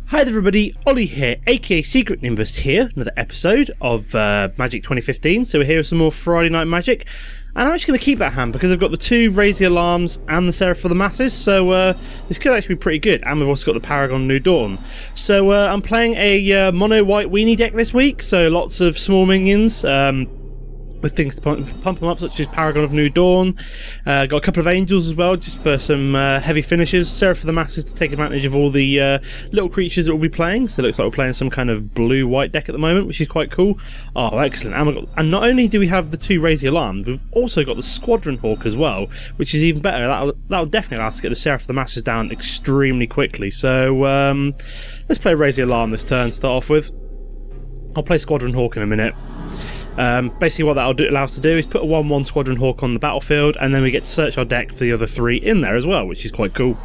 Hi there everybody, Ollie here, aka Secret Nimbus here, another episode of Magic 2015. So we're here with some more Friday Night Magic, and I'm actually going to keep that hand because I've got the two Raise the Alarms and the Seraph for the Masses, so this could actually be pretty good. And we've also got the Paragon New Dawn. So I'm playing a mono white weenie deck this week, so lots of small minions, with things to pump them up, such as Paragon of New Dawn. Got a couple of Angels as well, just for some heavy finishes. Seraph for the Masses to take advantage of all the little creatures that we'll be playing. So it looks like we're playing some kind of blue-white deck at the moment, which is quite cool. Oh, excellent. And not only do we have the two Raise the Alarm, we've also got the Squadron Hawk as well, which is even better. That'll definitely allow us to get the Seraph for the Masses down extremely quickly. So let's play Raise the Alarm this turn to start off with. I'll play Squadron Hawk in a minute. Basically what that'll allow us to do is put a 1/1 Squadron Hawk on the battlefield, and then we get to search our deck for the other three in there as well, which is quite cool.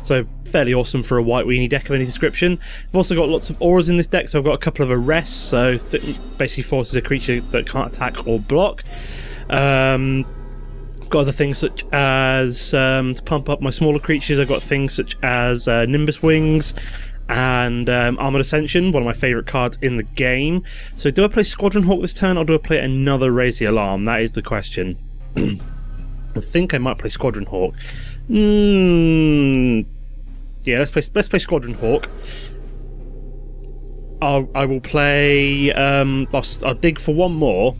So fairly awesome for a white weenie deck of any description. I've also got lots of auras in this deck, so I've got a couple of arrests, so basically forces a creature that can't attack or block. I've got other things such as to pump up my smaller creatures. I've got things such as Nimbus Wings and Armored Ascension, one of my favourite cards in the game. So do I play Squadron Hawk this turn, or do I play another Raise the Alarm? That is the question. I think I might play Squadron Hawk. Yeah, let's play Squadron Hawk. I will play. I'll dig for one more.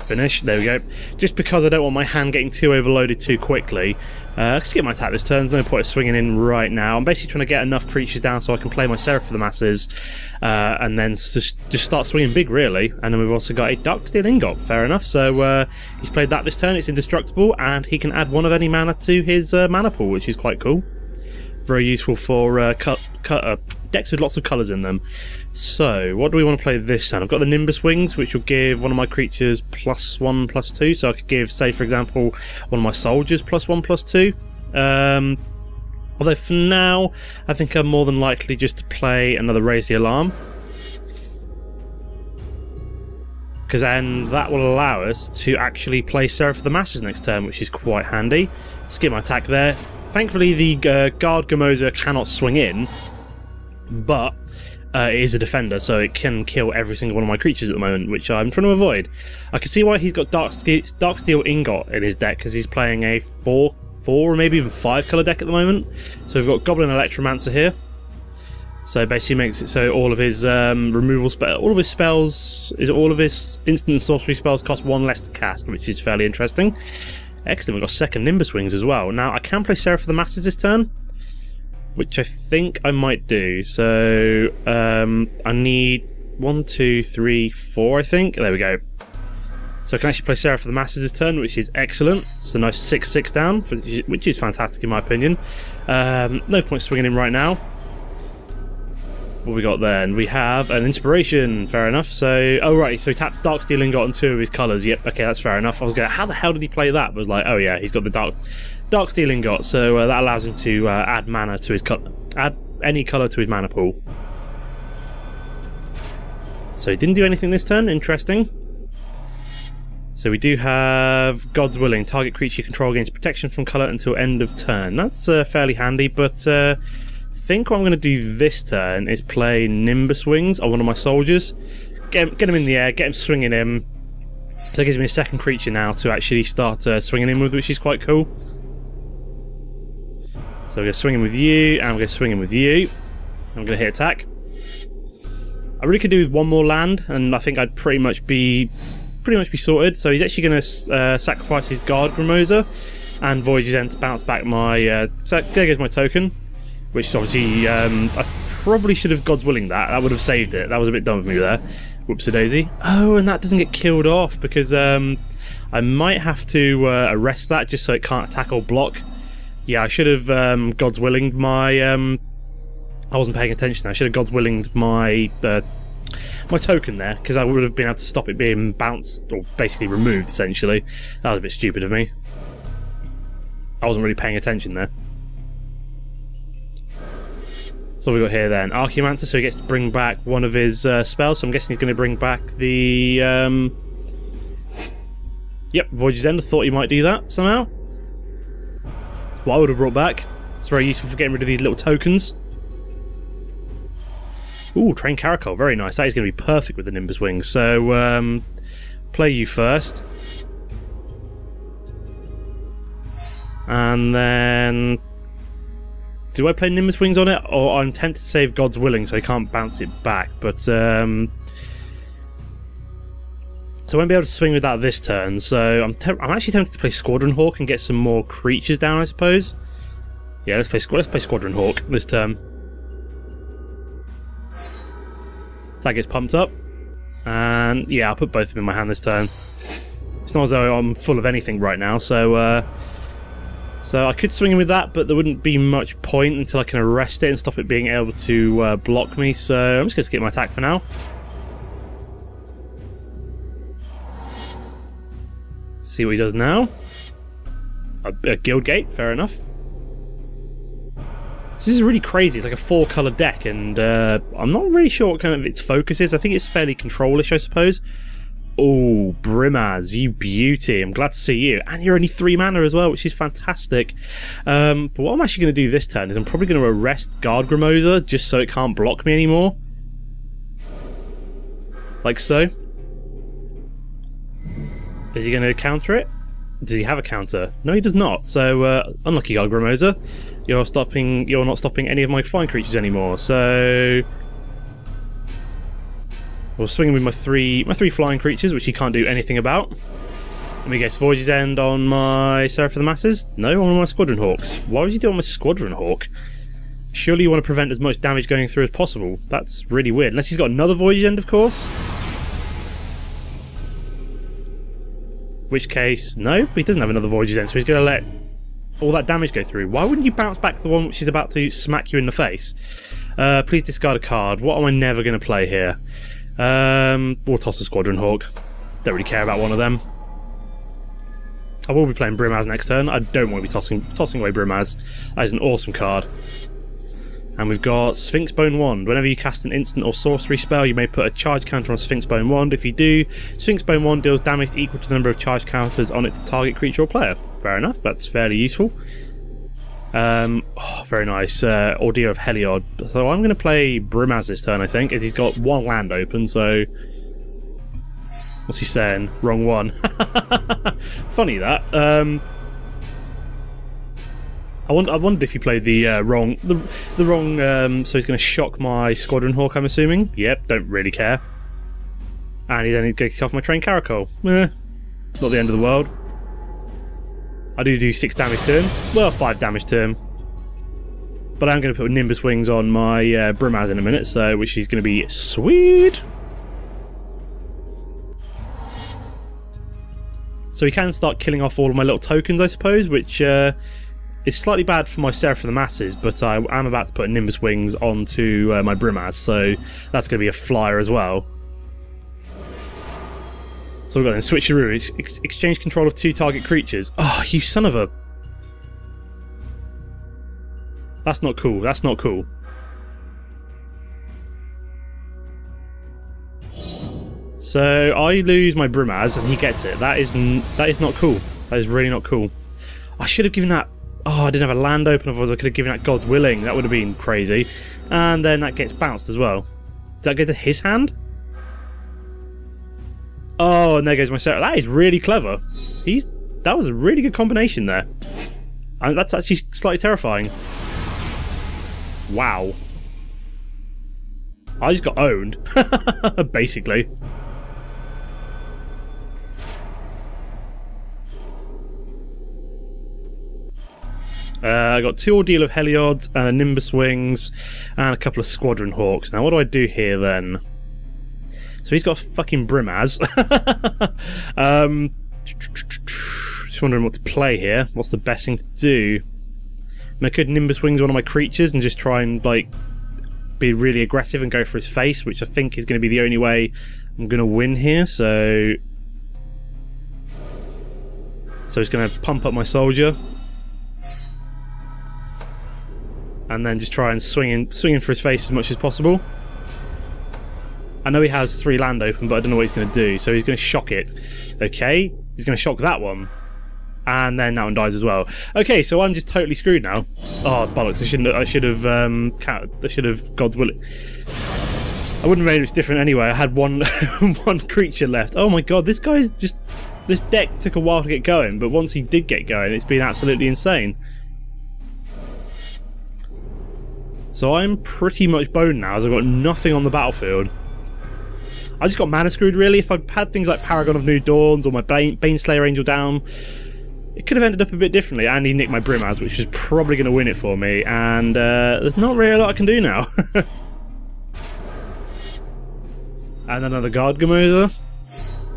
Finish. There we go. Just because I don't want my hand getting too overloaded too quickly. Skip my attack this turn. There's no point of swinging in right now. I'm basically trying to get enough creatures down so I can play my Seraph for the Masses, and then just start swinging big, really. And then we've also got a Darksteel Ingot. Fair enough. So he's played that this turn. It's indestructible, and he can add one of any mana to his mana pool, which is quite cool. Very useful for decks with lots of colours in them. So, what do we want to play this turn? I've got the Nimbus Wings, which will give one of my creatures +1/+2. So I could give, say, for example, one of my soldiers +1/+2. Although for now, I think I'm more than likely just to play another Raise the Alarm, because then that will allow us to actually play Seraph for the Masses next turn, which is quite handy. Skip my attack there. Thankfully, the Guard Gamosa cannot swing in, but it is a defender, so it can kill every single one of my creatures at the moment, which I'm trying to avoid. I can see why he's got Darksteel Ingot in his deck, because he's playing a 4 or maybe even 5 colour deck at the moment. So we've got Goblin Electromancer here. So basically makes it so all of his removal spell, all of his instant and sorcery spells cost 1 less to cast, which is fairly interesting. Excellent, we've got second Nimbus Wings as well. Now I can play Seraph for the Masses this turn, which I think I might do. So I need 1, 2, 3, 4, I think. There we go. So I can actually play Seraph for the Masses this turn, which is excellent. It's a nice 6/6 down, which is fantastic in my opinion. No point swinging in right now. What we got then? We have an Inspiration. Fair enough. So, oh right, so he tapped Darksteel Ingot on 2 of his colours. Yep, okay, that's fair enough. I was going, how the hell did he play that? I was like, oh yeah, he's got the Darksteel Ingot, so that allows him to add mana to his add any colour to his mana pool. So he didn't do anything this turn. Interesting. So we do have God's Willing. Target creature you control gains protection from colour until end of turn. That's fairly handy, but I think what I'm going to do this turn is play Nimbus Wings on one of my soldiers. Get him in the air, get him swinging in. So it gives me a second creature now to actually start swinging in with, which is quite cool. So we're going to swing in with you, and we're going to swing in with you. I'm going to hit attack. I really could do with one more land, and I think I'd pretty much be sorted. So he's actually going to sacrifice his Guard Gamosa and Voyage's End to bounce back my. So there goes my token, which obviously I probably should have God's Willing that. That would have saved it. That was a bit dumb of me there. Whoopsie daisy. Oh, and that doesn't get killed off because I might have to arrest that just so it can't attack or block. Yeah, I should have God's Willing my. I wasn't paying attention. I should have God's Willing my token there, because I would have been able to stop it being bounced or basically removed. Essentially, that was a bit stupid of me. I wasn't really paying attention there. So what have we got here then? Archaeomancer, so he gets to bring back one of his spells. So I'm guessing he's going to bring back the. Yep, Voyage's End. I thought he might do that somehow. That's what I would have brought back. It's very useful for getting rid of these little tokens. Ooh, Train Caracol, very nice. That is going to be perfect with the Nimbus Wings. So, play you first. And then... do I play Nimbus Wings on it? Or I'm tempted to save God's Willing so I can't bounce it back. But, so I won't be able to swing with that this turn. So I'm actually tempted to play Squadron Hawk and get some more creatures down, I suppose. Yeah, let's play Squadron Hawk this turn. So that gets pumped up. And yeah, I'll put both of them in my hand this turn. It's not as though I'm full of anything right now, so I could swing in with that, but there wouldn't be much point until I can arrest it and stop it being able to block me, so I'm just going to skip my attack for now. See what he does now. A Guild Gate, fair enough. This is really crazy. It's like a 4-colour deck, and I'm not really sure what kind of its focus is. I think it's fairly control-ish, I suppose. Oh, Brimaz, you beauty. I'm glad to see you. And you're only 3 mana as well, which is fantastic. But what I'm actually going to do this turn is I'm probably going to arrest Guard Grimosa just so it can't block me anymore. Like so. Is he going to counter it? Does he have a counter? No, he does not. So, unlucky Guard Grimosa. You're not stopping any of my flying creatures anymore. So... we'll swing him with my three flying creatures, which he can't do anything about. Let me guess, Voyage's End on my Seraph of the Masses? No, on my Squadron Hawks. Why would you do it on my Squadron Hawk? Surely you want to prevent as much damage going through as possible. That's really weird. Unless he's got another Voyage's End, of course. Which case, no, he doesn't have another Voyage's End, so he's going to let all that damage go through. Why wouldn't you bounce back the one which is about to smack you in the face? Please discard a card. What am I never going to play here? We'll toss a Squadron Hawk. Don't really care about one of them. I will be playing Brimaz next turn. I don't want to be tossing away Brimaz. That is an awesome card. And we've got Sphinx Bone Wand. Whenever you cast an instant or sorcery spell, you may put a charge counter on Sphinx Bone Wand. If you do, Sphinx Bone Wand deals damage equal to the number of charge counters on its target creature or player. Fair enough, that's fairly useful. Oh, very nice. Ordeal of Heliod. So I'm going to play Brimaz this turn, I think, as he's got 1 land open, so... what's he saying? Wrong one. Funny that. I wondered if he played the wrong... the wrong... so he's going to shock my Squadron Hawk, I'm assuming. Yep, don't really care. And he then going to kick off my Train Caracol. Not the end of the world. I do 6 damage to him. Well, 5 damage to him. But I'm going to put Nimbus Wings on my Brimaz in a minute, so which is going to be sweet. So he can start killing off all of my little tokens, I suppose, which is slightly bad for my Seraph of the Masses, but I am about to put Nimbus Wings onto my Brimaz, so that's going to be a flyer as well. So we've got then Switcheroo, exchange control of 2 target creatures. Oh, you son of a... That's not cool, that's not cool. So I lose my Brimaz and he gets it. That is not cool. That is really not cool. I should have given that... Oh, I didn't have a land open, otherwise I could have given that God's Willing. That would have been crazy. And then that gets bounced as well. Does that go to his hand? Oh, and there goes my Seraph. That is really clever. That was a really good combination there. And that's actually slightly terrifying. Wow. I just got owned. Basically. I got 2 Ordeal of Heliods and a Nimbus Wings and a couple of Squadron Hawks. Now what do I do here then? So he's got fucking Brimaz. Just wondering what to play here. What's the best thing to do? I mean, I could Nimbus Wings one of my creatures and just try and like be really aggressive and go for his face, which I think is going to be the only way I'm going to win here. So he's going to pump up my soldier. And then just try and swing in for his face as much as possible. I know he has 3 land open, but I don't know what he's going to do. So he's going to shock it. Okay, he's going to shock that one. And then that one dies as well. Okay, so I'm just totally screwed now. Oh, bollocks. I should have God's Willing. I wouldn't have made it different anyway. I had one one creature left. Oh my god, this guy's just... This deck took a while to get going, but once he did get going, it's been absolutely insane. So I'm pretty much boned now, as I've got nothing on the battlefield. I just got mana screwed, really. If I'd had things like Paragon of New Dawns or my Baneslayer Angel down, it could have ended up a bit differently. And he nicked my Brimaz, which is probably going to win it for me. And there's not really a lot I can do now. And another Guard Gamosa.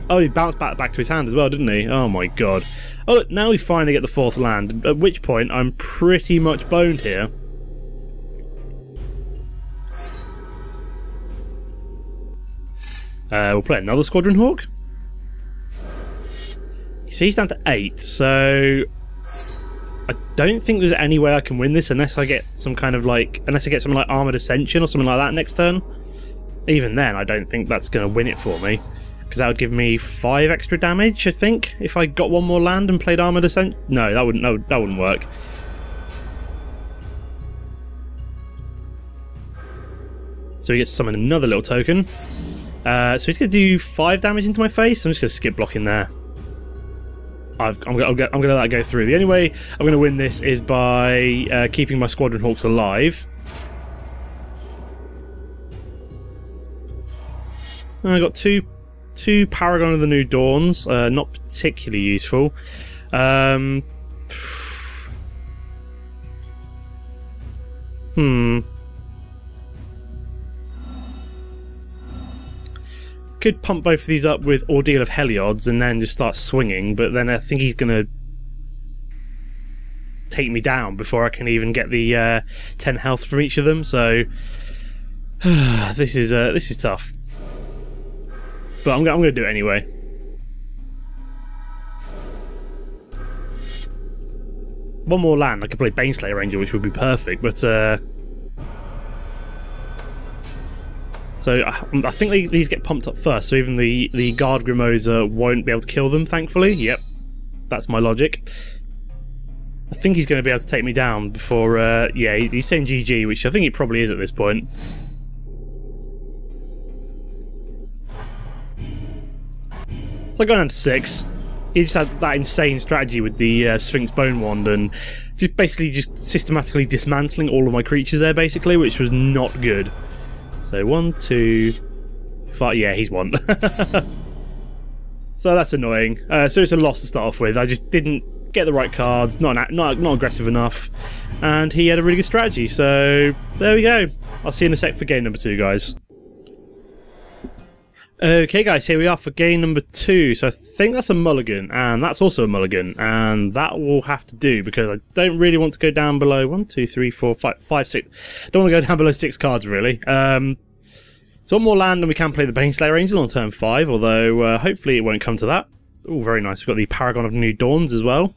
Oh, he bounced back to his hand as well, didn't he? Oh my god. Oh look, now we finally get the 4th land, at which point I'm pretty much boned here. We'll play another Squadron Hawk. You see, he's down to 8, so I don't think there's any way I can win this unless I get some kind of like, unless I get something like Armored Ascension or something like that next turn. Even then, I don't think that's going to win it for me, because that would give me 5 extra damage, I think, if I got one more land and played Armored Ascension. No, that wouldn't work. So he gets to summon another little token. So he's going to do 5 damage into my face. I'm just going to skip blocking there. I'm going to let that go through. The only way I'm going to win this is by keeping my Squadron Hawks alive. I got two Paragon of the New Dawns. Not particularly useful. Could pump both of these up with Ordeal of Heliod's and then just start swinging, but then I think he's going to take me down before I can even get the 10 health from each of them, so this is tough. But I'm going to do it anyway. One more land, I could play Baneslayer Angel, which would be perfect, but so I think these get pumped up first, so even the Guard Gamosa won't be able to kill them, thankfully. Yep, that's my logic. I think he's going to be able to take me down before... yeah, he's saying GG, which I think he probably is at this point. So I go down to 6. He just had that insane strategy with the Sphinx Bone Wand and just basically systematically dismantling all of my creatures there, basically, which was not good. So 1, 2, 5. Yeah, he's won. So that's annoying. So it's a loss to start off with. I just didn't get the right cards, not aggressive enough, and he had a really good strategy. So there we go. I'll see you in a sec for game number 2, guys. Okay guys, here we are for game number 2. So I think that's a mulligan, and that's also a mulligan, and that will have to do because I don't really want to go down below 1, 2, 3, 4, 5, 6. Don't want to go down below 6 cards really. So one more land and we can play the Baneslayer Angel on turn 5, although hopefully it won't come to that. Oh, very nice. We've got the Paragon of New Dawns as well.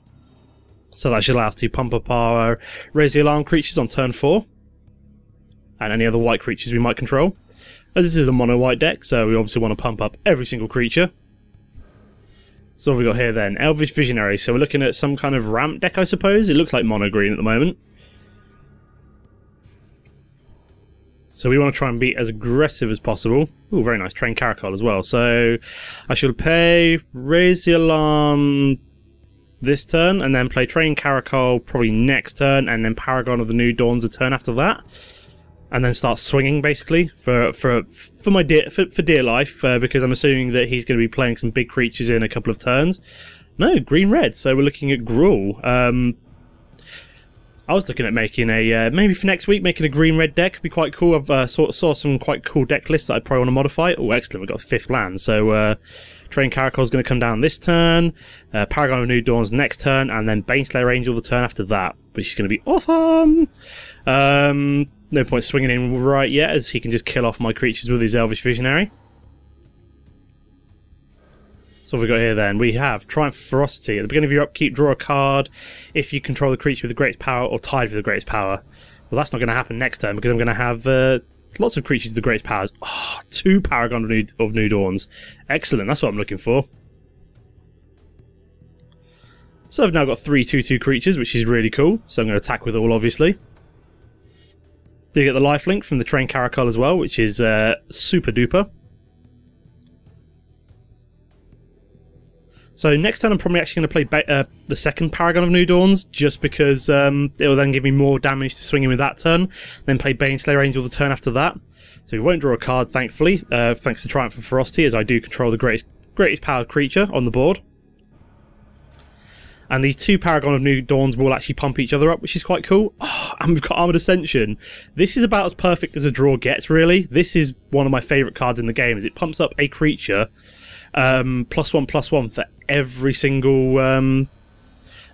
So that should allow us to pump up our Raise the Alarm creatures on turn 4. And any other white creatures we might control. As this is a mono-white deck, so we obviously want to pump up every single creature. So what have we got here then? Elvish Visionary. So we're looking at some kind of ramp deck, I suppose. It looks like mono-green at the moment. So we want to try and be as aggressive as possible. Ooh, very nice. Train Caracol as well. So I shall play Raise the Alarm this turn, and then play Train Caracol probably next turn, and then Paragon of the New Dawns a turn after that. And then start swinging basically for dear life, because I'm assuming that he's going to be playing some big creatures in a couple of turns. No, green-red, so we're looking at Gruul. I was looking at making a, maybe for next week, making a green-red deck. It'd be quite cool. I've saw some quite cool deck lists that I probably want to modify. Oh, excellent, we've got a 5th land. So Train Caracol's going to come down this turn, Paragon of New Dawns next turn, and then Baneslayer Angel the turn after that, which is going to be awesome! No point swinging in right yet, as he can just kill off my creatures with his Elvish Visionary. So what have we got here then? We have Triumph Ferocity. At the beginning of your upkeep, draw a card if you control the creature with the greatest power or tied for the greatest power. Well, that's not going to happen next turn because I'm going to have lots of creatures with the greatest powers. Oh, 2 Paragon of New Dawns. Excellent, that's what I'm looking for. So I've now got 3 2/2 creatures, which is really cool. So I'm going to attack with all, obviously. Do get the lifelink from the train Caracol as well, which is super duper. So next turn I'm probably actually going to play the second Paragon of New Dawns, just because it will then give me more damage to swing in with that turn. Then play Baneslayer Angel the turn after that. So we won't draw a card, thankfully, thanks to Triumph of Ferocity, as I do control the greatest powered creature on the board. And these two Paragon of New Dawns will actually pump each other up, which is quite cool. Oh, and we've got Armored Ascension. This is about as perfect as a draw gets, really. This is one of my favourite cards in the game, as it pumps up a creature +1/+1 for every single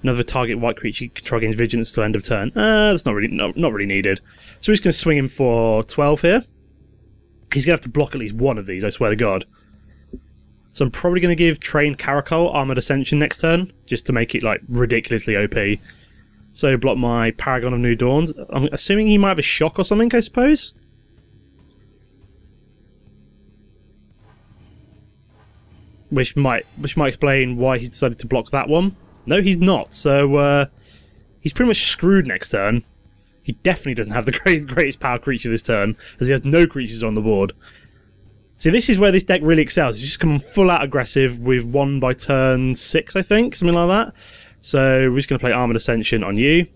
another target white creature you control against Vigilance till end of turn. That's not really needed. So we're just going to swing him for 12 here. He's going to have to block at least one of these, I swear to God. So I'm probably going to give Trained Caracol Armoured Ascension next turn, just to make it like ridiculously OP. So block my Paragon of New Dawns. I'm assuming he might have a shock or something, I suppose. Which might explain why he decided to block that one. No, he's not. So he's pretty much screwed next turn. He definitely doesn't have the greatest power creature this turn, as he has no creatures on the board. See, this is where this deck really excels. It's just come full out aggressive with 1 by turn 6, I think, something like that. So we're just going to play Armoured Ascension on you.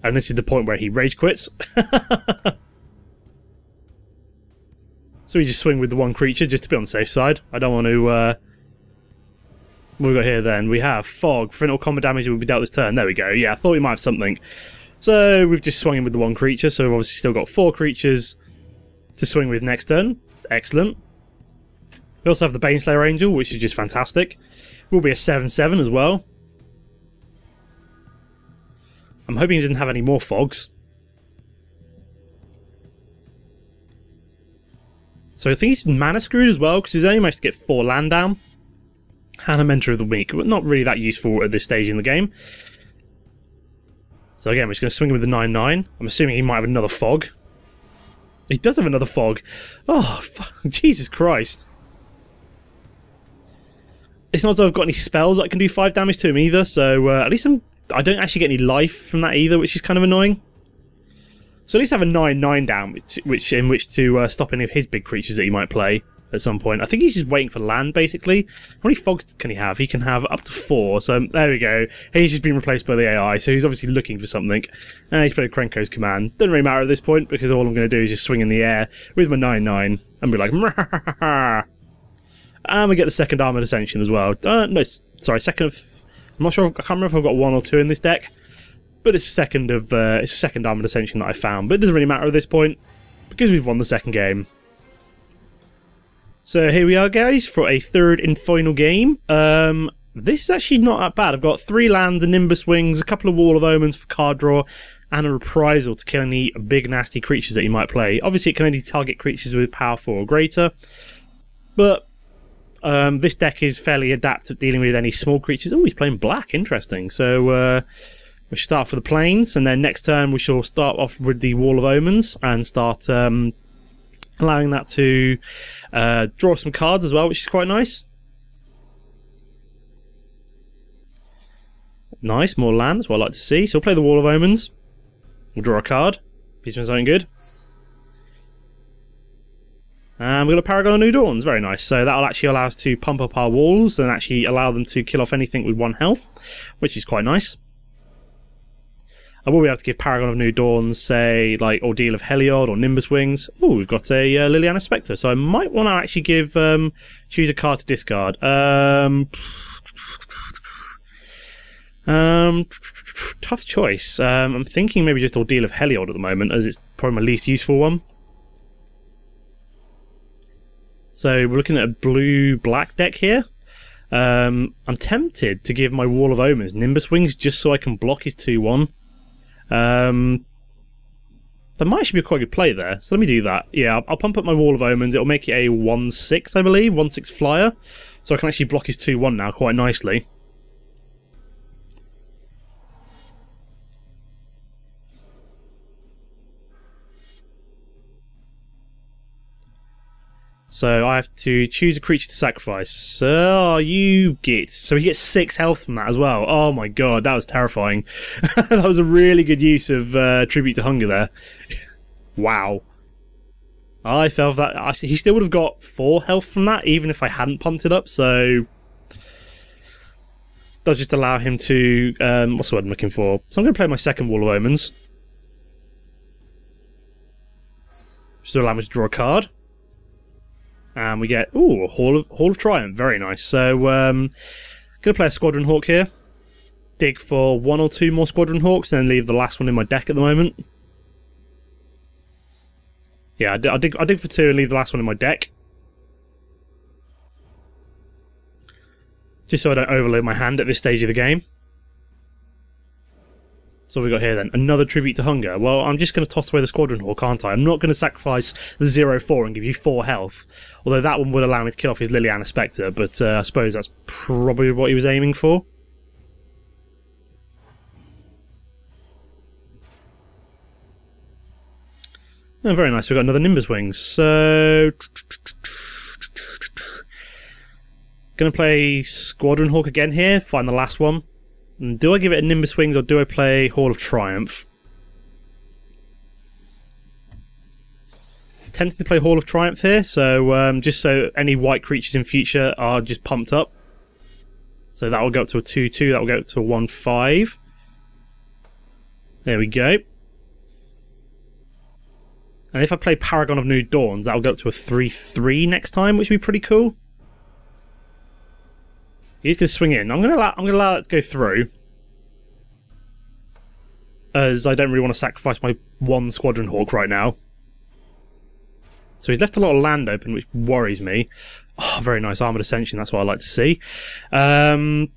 And this is the point where he rage quits. So we just swing with the one creature just to be on the safe side. I don't want to... what have we got here then? We have Fog. Prevent all combat damage will be dealt this turn. There we go. Yeah, I thought we might have something. So we've just swung in with the one creature. So we've obviously still got 4 creatures to swing with next turn. Excellent. We also have the Baneslayer Angel, which is just fantastic. Will be a 7/7 as well. I'm hoping he doesn't have any more Fogs. So I think he's mana screwed as well, because he's only managed to get 4 land down. And a Mentor of the Week, but not really that useful at this stage in the game. So again, we're just going to swing with the 9/9. I'm assuming he might have another Fog. He does have another Fog. Oh, Jesus Christ. It's not as though I've got any spells that can do 5 damage to him either, so at least I don't actually get any life from that either, which is kind of annoying. So at least have a 9/9 down, in which to stop any of his big creatures that he might play at some point. I think he's just waiting for land, basically. How many Fogs can he have? He can have up to 4, so there we go. He's just been replaced by the AI, so he's obviously looking for something. And he's played Krenko's command. Doesn't really matter at this point, because all I'm going to do is just swing in the air with my 9/9 and be like, Mrrr. And we get the second Armoured Ascension as well. No, sorry, second of... I'm not sure, I can't remember if I've got 1 or 2 in this deck, but it's a second Armoured Ascension that I found. But it doesn't really matter at this point, because we've won the second game. So here we are, guys, for a third and final game. This is actually not that bad. I've got 3 lands, a Nimbus Wings, a couple of Wall of Omens for card draw, and a Reprisal to kill any big nasty creatures that you might play. Obviously, it can only target creatures with power 4 or greater, but this deck is fairly adept at dealing with any small creatures. Oh, he's playing black. Interesting. So we should start for the plains, and then next turn we shall start off with the Wall of Omens and start allowing that to draw some cards as well, which is quite nice. Nice, more lands, what I like to see. So we'll play the Wall of Omens. We'll draw a card. He's doing something good. And we've got a Paragon of New Dawns, very nice. So that'll actually allow us to pump up our walls and actually allow them to kill off anything with 1 health, which is quite nice. I will be able to give Paragon of New Dawns, say, like Ordeal of Heliod or Nimbus Wings. Oh, we've got a Liliana Spectre, so I might want to actually give choose a card to discard. Tough choice. I'm thinking maybe just Ordeal of Heliod at the moment, as it's probably my least useful one. So we're looking at a blue-black deck here. I'm tempted to give my Wall of Omens Nimbus Wings just so I can block his 2/1. That might actually be a quite good play there, so let me do that. Yeah, I'll pump up my Wall of Omens. It'll make it a 1/6, I believe, 1/6 flyer, so I can actually block his 2/1 now quite nicely. So I have to choose a creature to sacrifice. Oh, you get... So he gets 6 health from that as well. Oh my god, that was terrifying. That was a really good use of Tribute to Hunger there. Wow. I fell for that. He still would have got 4 health from that, even if I hadn't pumped it up, so... Does just allow him to... what's the word I'm looking for? So I'm going to play my second Wall of Omens. Just to allow me to draw a card. And we get, ooh, a Hall of Triumph. Very nice. So, going to play a Squadron Hawk here. Dig for 1 or 2 more Squadron Hawks, and then leave the last one in my deck at the moment. Yeah, I dig for 2 and leave the last one in my deck. Just so I don't overload my hand at this stage of the game. So what have we got here then? Another Tribute to Hunger. Well, I'm just going to toss away the Squadron Hawk, aren't I? I'm not going to sacrifice the 0-4 and give you 4 health. Although that one would allow me to kill off his Liliana Spectre, but I suppose that's probably what he was aiming for. Oh, very nice. We've got another Nimbus Wings. So... Going to play Squadron Hawk again here. Find the last one. And do I give it a Nimbus Wings or do I play Hall of Triumph? I'm tempted to play Hall of Triumph here, so just so any white creatures in future are just pumped up. So that will go up to a 2-2, that will go up to a 1-5. There we go. And if I play Paragon of New Dawns, that will go up to a 3-3 next time, which would be pretty cool. He's going to swing in. I'm going to allow that to go through, as I don't really want to sacrifice my 1 Squadron Hawk right now. So he's left a lot of land open, which worries me. Oh, very nice Armoured Ascension. That's what I like to see. Do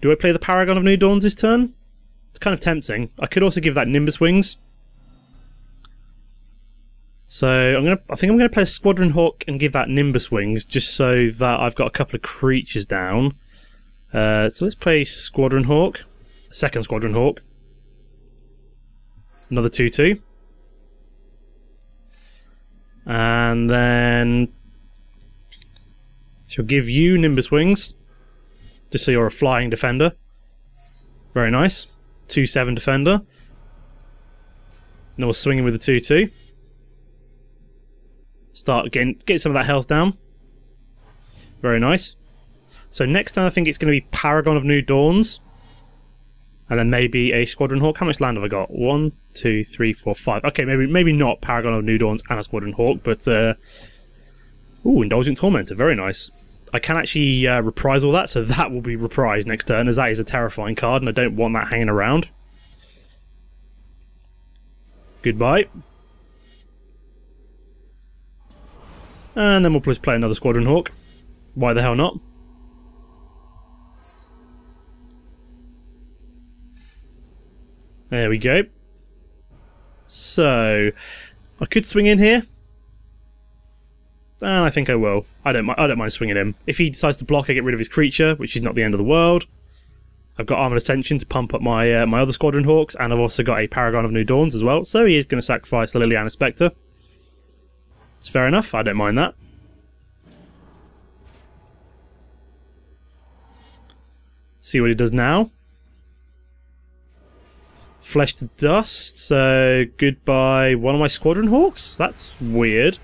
I play the Paragon of New Dawns this turn? It's kind of tempting. I could also give that Nimbus Wings. So I think I'm going to play a Squadron Hawk and give that Nimbus Wings, just so that I've got a couple of creatures down. So let's play Squadron Hawk, a second Squadron Hawk, another 2-2, and then she'll give you Nimbus Wings, just so you're a flying defender. Very nice, 2-7 defender. And then we'll swing in with the 2-2. Start again, get some of that health down. Very nice. So next time I think it's going to be Paragon of New Dawns. And then maybe a Squadron Hawk. How much land have I got? 1, 2, 3, 4, 5. Okay, maybe not Paragon of New Dawns and a Squadron Hawk, but ooh, Indulgent Tormentor, very nice. I can actually reprise all that, so that will be reprised next turn, as that is a terrifying card and I don't want that hanging around. Goodbye. And then we'll just play another Squadron Hawk. Why the hell not? There we go. So, I could swing in here. And I think I will. I don't mind swinging him. If he decides to block, I get rid of his creature, which is not the end of the world. I've got Armoured Ascension to pump up my my other Squadron Hawks, and I've also got a Paragon of New Dawns as well, so he is going to sacrifice the Liliana Spectre. It's fair enough, I don't mind that. See what he does now. Flesh to Dust, so goodbye one of my Squadron Hawks? That's weird.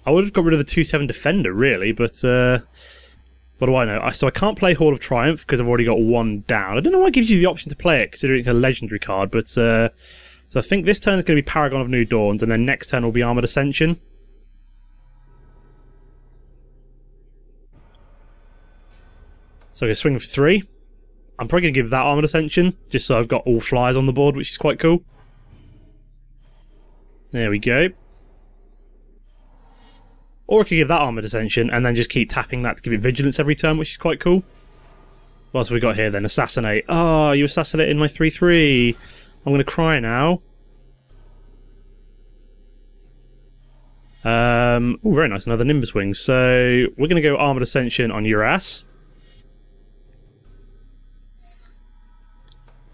I would have got rid of the 2-7 Defender, really, but what do I know? So I can't play Hall of Triumph because I've already got 1 down. I don't know why it gives you the option to play it, considering it's a legendary card, but so I think this turn is going to be Paragon of New Dawns, and then next turn will be Armoured Ascension. So I'm going to swing for 3. I'm probably going to give that Armoured Ascension, just so I've got all flyers on the board, which is quite cool. There we go. Or I could give that Armoured Ascension, and then just keep tapping that to give it Vigilance every turn, which is quite cool. What else have we got here then? Assassinate. Oh, you assassinated my 3-3. I'm going to cry now. Oh, very nice, another Nimbus Wings. So, we're going to go Armoured Ascension on your ass.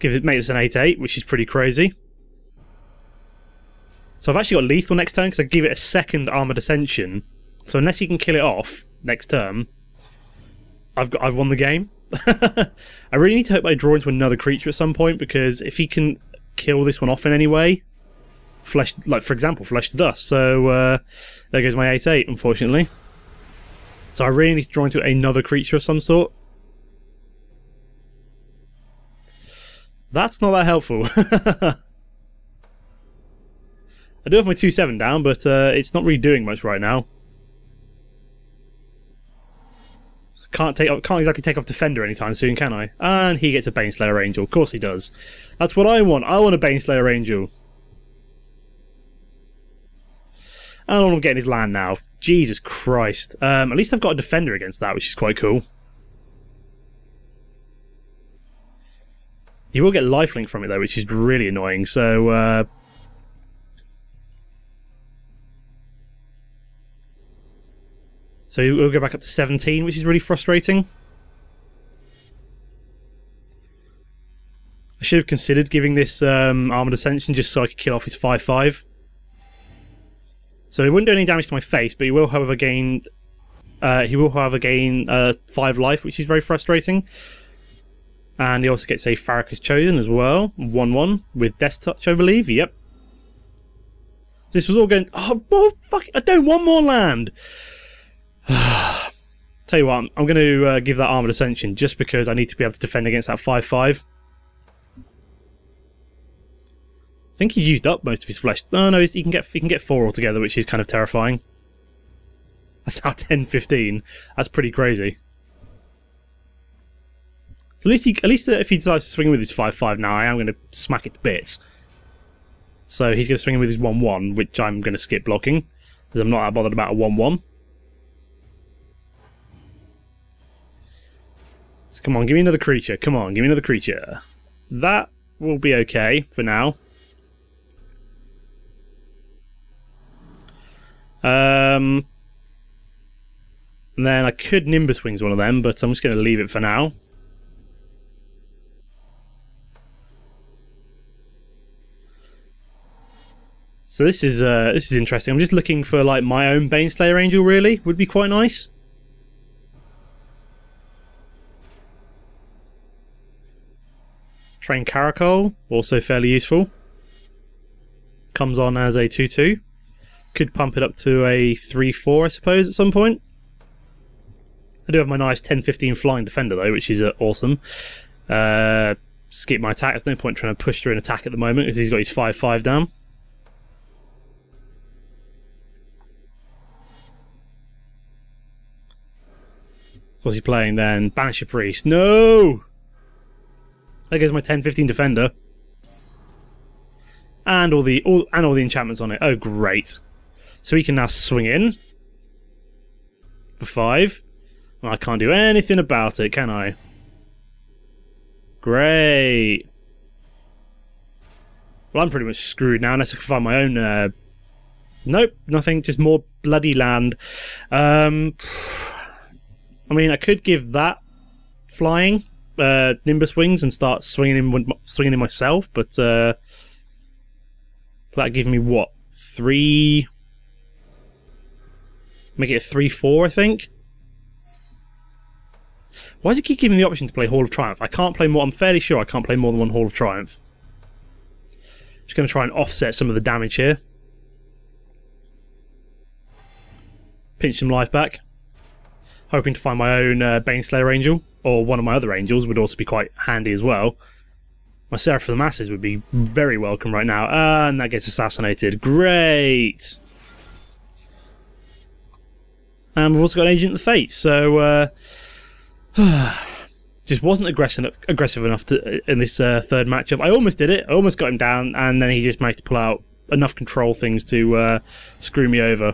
Make this an 8-8, which is pretty crazy. So I've actually got lethal next turn because I give it a second Armoured Ascension. So unless he can kill it off next turn, I've won the game. I really need to hope I draw into another creature at some point, because if he can kill this one off in any way, Flesh, like for example, Flesh to Dust. So there goes my 8/8, unfortunately. So I really need to draw into another creature of some sort. That's not that helpful. I do have my 2/7 down, but it's not really doing much right now. Can't exactly take off Defender anytime soon, can I? And he gets a Baneslayer Angel. Of course he does. That's what I want. I want a Baneslayer Angel. And all I'm getting is land now. Jesus Christ. At least I've got a Defender against that, which is quite cool. You will get lifelink from it though, which is really annoying. So we'll go back up to 17, which is really frustrating. I should have considered giving this Armoured Ascension just so I could kill off his 5/5. So he wouldn't do any damage to my face, but he will, however, gain 5 life, which is very frustrating. And he also gets a Farrakhan's Chosen as well, 1/1 with Death Touch, I believe. Yep. This was all going. Oh fuck! I don't want more land. Tell you what, I'm going to give that Armoured Ascension just because I need to be able to defend against that 5/5. I think he's used up most of his flesh. No, he can get 4 altogether, which is kind of terrifying. That's now 10-15. That's pretty crazy. So at least if he decides to swing with his 5/5 now, I am going to smack it to bits. So he's going to swing with his 1/1, which I'm going to skip blocking because I'm not that bothered about a 1/1. So come on, give me another creature. Come on, give me another creature. That will be okay for now. And then I could Nimbus Wings one of them, but I'm just going to leave it for now. So this is interesting. I'm just looking for like my own Baneslayer Angel. Really, would be quite nice. Train Caracol, also fairly useful. Comes on as a 2/2. Could pump it up to a 3/4, I suppose, at some point. I do have my nice 10-15 flying defender though, which is awesome. Skip my attack. There's no point trying to push through an attack at the moment because he's got his 5/5 down. What's he playing then? Banisher Priest. No! There goes my 10-15 defender. And all the enchantments on it. Oh great. So he can now swing in for 5. Well, I can't do anything about it, can I? Great. Well, I'm pretty much screwed now unless I can find my own nope, nothing, just more bloody land. I mean, I could give that flying Nimbus Wings and start swinging in myself, but that give me what, 3? Make it a 3/4, I think. Why does it keep giving me the option to play Hall of Triumph? I can't play more. I'm fairly sure I can't play more than one Hall of Triumph. Just going to try and offset some of the damage here. Pinch some life back. Hoping to find my own Baneslayer Angel, or one of my other angels would also be quite handy as well. My Seraph for the Masses would be very welcome right now. And that gets assassinated. Great! And we've also got an Agent of the Fates, so just wasn't aggressive enough in this third matchup. I almost did it. I almost got him down, and then he just managed to pull out enough control things to screw me over.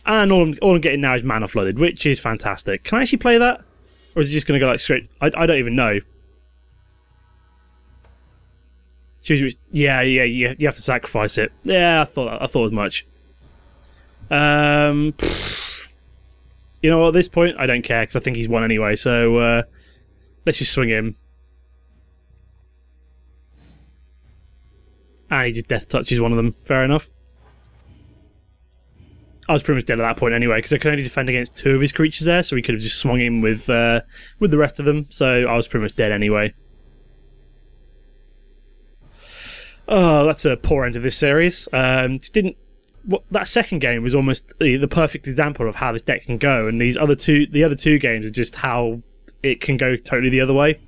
And all I'm getting now is Mana Flooded, which is fantastic. Can I actually play that? Or is it just going to go like straight? I don't even know. Yeah, you have to sacrifice it. Yeah, I thought as much. You know what, at this point, I don't care, because I think he's won anyway, so let's just swing him. And he just death touches one of them. Fair enough. I was pretty much dead at that point anyway, because I could only defend against 2 of his creatures there, so he could have just swung in with the rest of them, so I was pretty much dead anyway. Oh, that's a poor end to this series. That second game was almost the perfect example of how this deck can go, and the other two games are just how it can go totally the other way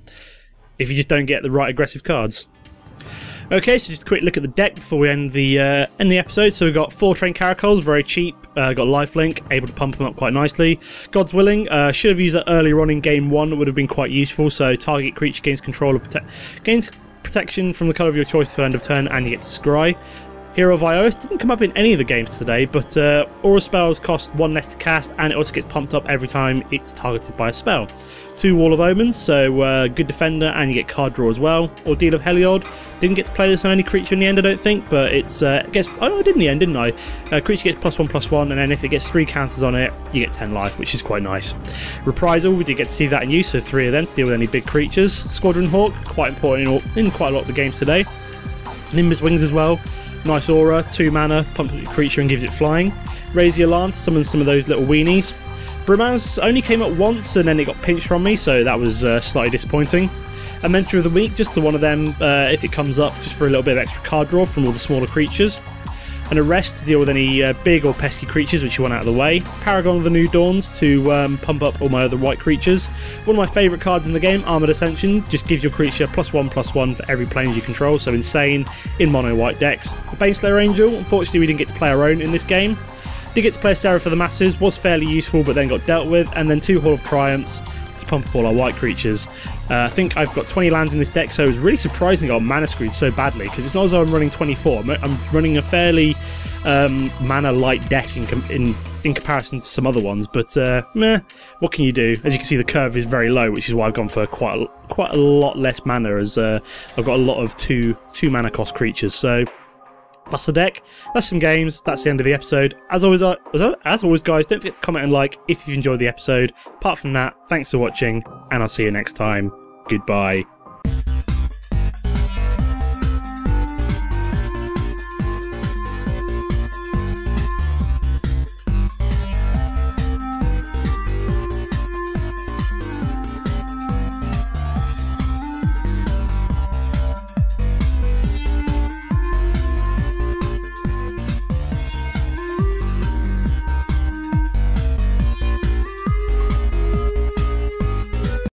if you just don't get the right aggressive cards. Okay, so just a quick look at the deck before we end the episode. So we've got 4 trained caracols, very cheap. Got lifelink, able to pump them up quite nicely. God's Willing, should have used that earlier on in game 1. It would have been quite useful. So target creature gains control of gains protection from the colour of your choice till end of turn, and you get to scry. Hero of Ios didn't come up in any of the games today, but aura spells cost 1 less to cast, and it also gets pumped up every time it's targeted by a spell. 2 Wall of Omens, so good defender, and you get card draw as well. Ordeal of Heliod, didn't get to play this on any creature in the end, I don't think, but it gets. Oh, I did in the end, didn't I? Creature gets +1/+1, and then if it gets 3 counters on it, you get 10 life, which is quite nice. Reprisal, we did get to see that in use, so 3 of them to deal with any big creatures. Squadron Hawk, quite important in quite a lot of the games today. Nimbus Wings as well. Nice aura, 2 mana, pumps up your creature and gives it flying. Raise the alarm to summon some of those little weenies. Bromance only came up once and then it got pinched from me, so that was slightly disappointing. A Mentor of the Week, just to one of them if it comes up, just for a little bit of extra card draw from all the smaller creatures. An Arrest to deal with any big or pesky creatures which you want out of the way. Paragon of the New Dawns to pump up all my other white creatures. One of my favourite cards in the game, Armoured Ascension, just gives your creature +1/+1 for every planes you control, so insane in mono white decks. A Baneslayer Angel, unfortunately we didn't get to play our own in this game. Did get to play Seraph for the Masses, was fairly useful but then got dealt with, and then 2 Hall of Triumphs to pump up all our white creatures. I think I've got 20 lands in this deck, so it was really surprising I got mana screwed so badly, because it's not as though I'm running 24. I'm running a fairly mana light deck in comparison to some other ones, but meh, what can you do? As you can see, the curve is very low, which is why I've gone for quite a lot less mana, as I've got a lot of two mana cost creatures. So that's the deck, that's some games, that's the end of the episode. As always guys, don't forget to comment and like if you've enjoyed the episode. Apart from that, thanks for watching, and I'll see you next time. Goodbye.